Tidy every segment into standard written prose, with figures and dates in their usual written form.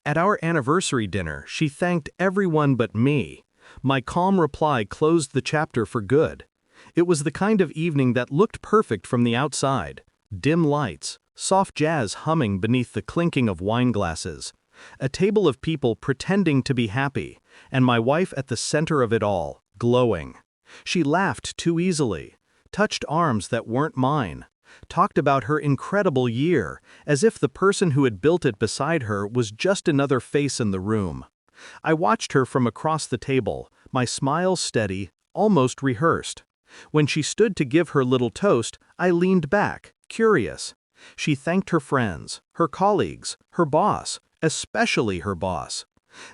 At our anniversary dinner, she thanked everyone but me. My calm reply closed the chapter for good. It was the kind of evening that looked perfect from the outside. Dim lights, soft jazz humming beneath the clinking of wine glasses, a table of people pretending to be happy, and my wife at the center of it all, glowing. She laughed too easily, touched arms that weren't mine, talked about her incredible year, as if the person who had built it beside her was just another face in the room. I watched her from across the table, my smile steady, almost rehearsed. When she stood to give her little toast, I leaned back, curious. She thanked her friends, her colleagues, her boss, especially her boss.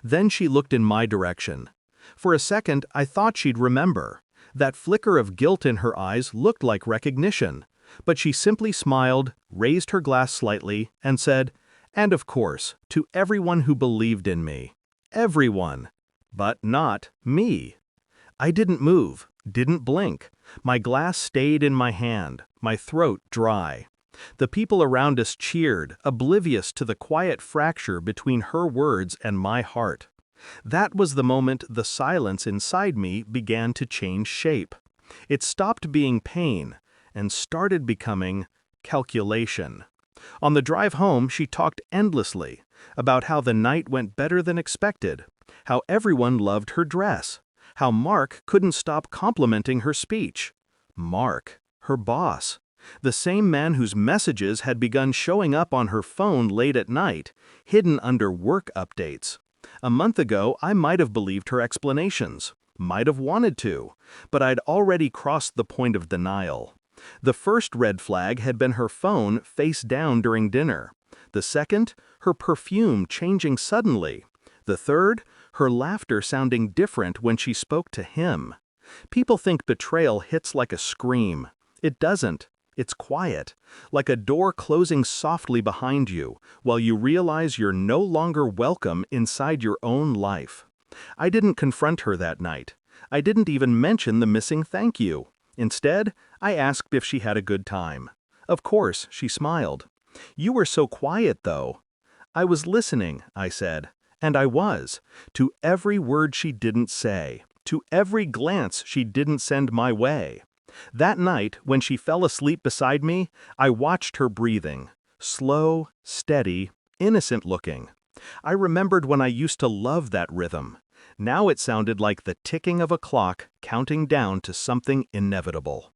Then she looked in my direction. For a second, I thought she'd remember. That flicker of guilt in her eyes looked like recognition. But she simply smiled, raised her glass slightly, and said, "And of course, to everyone who believed in me. Everyone. But not me." I didn't move, didn't blink. My glass stayed in my hand, my throat dry. The people around us cheered, oblivious to the quiet fracture between her words and my heart. That was the moment the silence inside me began to change shape. It stopped being pain and started becoming calculation. On the drive home, she talked endlessly about how the night went better than expected, how everyone loved her dress, how Mark couldn't stop complimenting her speech. Mark, her boss, the same man whose messages had begun showing up on her phone late at night, hidden under work updates. A month ago, I might have believed her explanations, might have wanted to, but I'd already crossed the point of denial. The first red flag had been her phone face down during dinner. The second, her perfume changing suddenly. The third, her laughter sounding different when she spoke to him. People think betrayal hits like a scream. It doesn't. It's quiet, like a door closing softly behind you, while you realize you're no longer welcome inside your own life. I didn't confront her that night. I didn't even mention the missing thank you. Instead, I asked if she had a good time. Of course, she smiled. "You were so quiet, though." "I was listening," I said. And I was, to every word she didn't say, to every glance she didn't send my way. That night, when she fell asleep beside me, I watched her breathing, slow, steady, innocent-looking. I remembered when I used to love that rhythm. Now it sounded like the ticking of a clock counting down to something inevitable.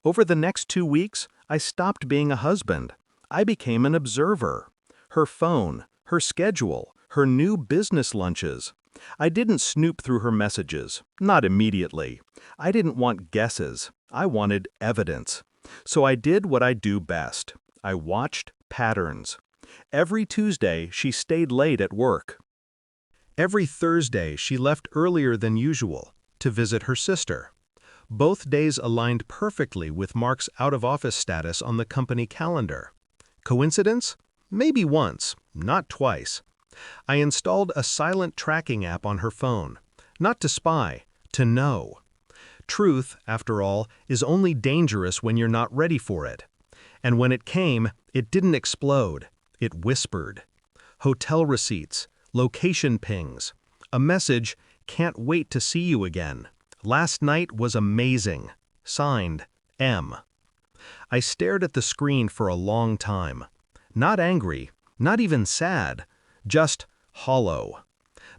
Over the next 2 weeks, I stopped being a husband. I became an observer. Her phone, her schedule, her new business lunches. I didn't snoop through her messages, not immediately. I didn't want guesses. I wanted evidence. So I did what I do best. I watched patterns. Every Tuesday, she stayed late at work. Every Thursday, she left earlier than usual to visit her sister. Both days aligned perfectly with Mark's out-of-office status on the company calendar. Coincidence? Maybe once, not twice. I installed a silent tracking app on her phone, not to spy, to know. Truth, after all, is only dangerous when you're not ready for it. And when it came, it didn't explode. It whispered. Hotel receipts, location pings, a message, "Can't wait to see you again. Last night was amazing." Signed, M. I stared at the screen for a long time. Not angry, not even sad, just hollow.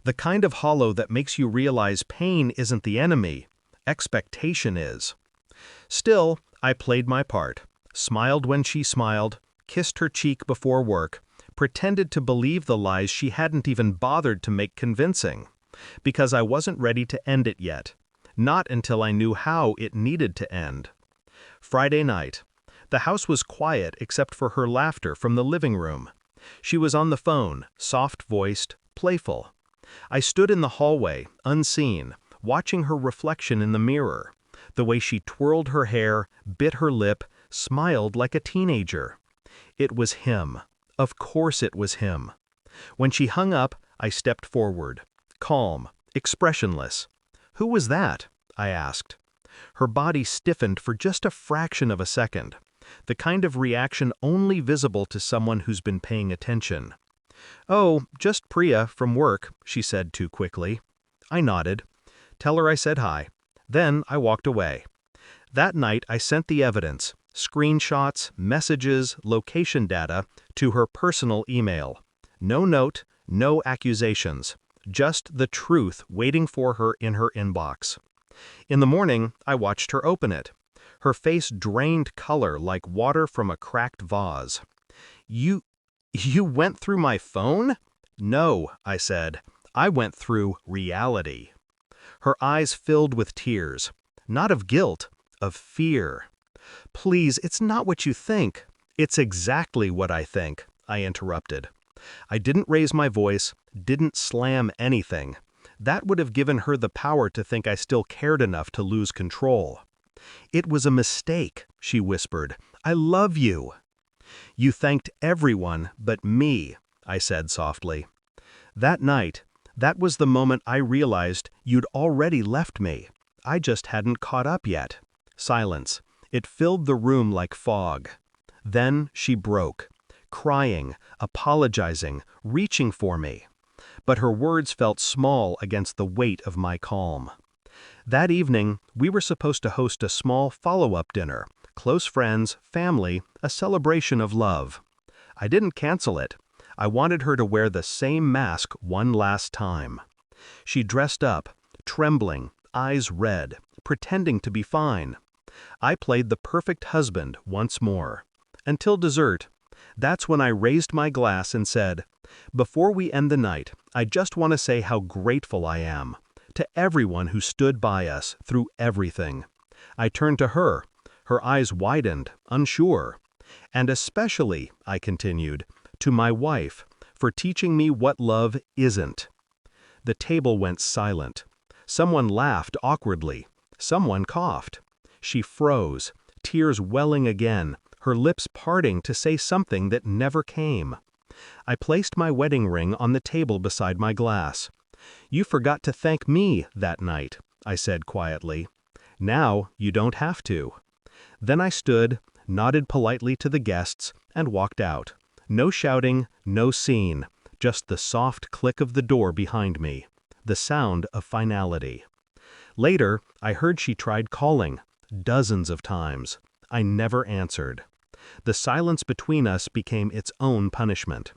The kind of hollow that makes you realize pain isn't the enemy, expectation is. Still, I played my part, smiled when she smiled, kissed her cheek before work, pretended to believe the lies she hadn't even bothered to make convincing, because I wasn't ready to end it yet, not until I knew how it needed to end. Friday night. The house was quiet except for her laughter from the living room. She was on the phone, soft-voiced, playful. I stood in the hallway, unseen, watching her reflection in the mirror. The way she twirled her hair, bit her lip, smiled like a teenager. It was him. Of course it was him. When she hung up, I stepped forward, calm, expressionless. "Who was that?" I asked. Her body stiffened for just a fraction of a second, the kind of reaction only visible to someone who's been paying attention. "Oh, just Priya from work," she said too quickly. I nodded. "Tell her I said hi." Then I walked away. That night I sent the evidence, screenshots, messages, location data, to her personal email. No note, no accusations. Just the truth waiting for her in her inbox. In the morning, I watched her open it. Her face drained color like water from a cracked vase. You went through my phone?" "No," I said. "I went through reality." Her eyes filled with tears. Not of guilt, of fear. "Please, it's not what you think." "It's exactly what I think," I interrupted. I didn't raise my voice, didn't slam anything. That would have given her the power to think I still cared enough to lose control. "It was a mistake," she whispered. "I love you." "You thanked everyone but me," I said softly. That night, that was the moment I realized you'd already left me. I just hadn't caught up yet. Silence. It filled the room like fog. Then she broke, crying, apologizing, reaching for me. But her words felt small against the weight of my calm. That evening, we were supposed to host a small follow-up dinner. Close friends, family, a celebration of love. I didn't cancel it. I wanted her to wear the same mask one last time. She dressed up, trembling, eyes red, pretending to be fine. I played the perfect husband once more. Until dessert. That's when I raised my glass and said, "Before we end the night, I just want to say how grateful I am. To everyone who stood by us through everything." I turned to her. Her eyes widened, unsure. "And especially," I continued, "to my wife, for teaching me what love isn't." The table went silent. Someone laughed awkwardly. Someone coughed. She froze, tears welling again, her lips parting to say something that never came. I placed my wedding ring on the table beside my glass. "You forgot to thank me that night," I said quietly. "Now you don't have to." Then I stood, nodded politely to the guests, and walked out. No shouting, no scene, just the soft click of the door behind me, the sound of finality. Later, I heard she tried calling, dozens of times. I never answered. The silence between us became its own punishment.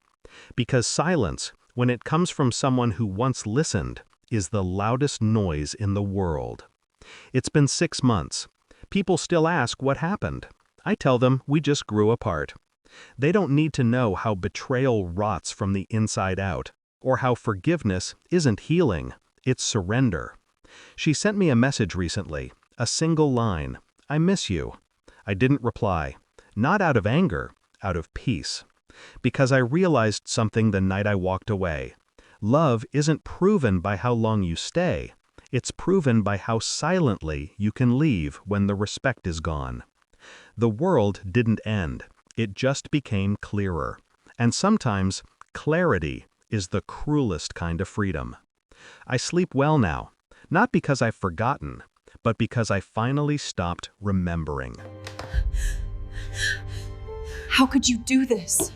Because silence, when it comes from someone who once listened, is the loudest noise in the world. It's been 6 months. People still ask what happened. I tell them we just grew apart. They don't need to know how betrayal rots from the inside out, or how forgiveness isn't healing, it's surrender. She sent me a message recently, a single line, "I miss you." I didn't reply, not out of anger, out of peace. Because I realized something the night I walked away. Love isn't proven by how long you stay. It's proven by how silently you can leave when the respect is gone. The world didn't end. It just became clearer. And sometimes, clarity is the cruelest kind of freedom. I sleep well now, not because I've forgotten, but because I finally stopped remembering. How could you do this?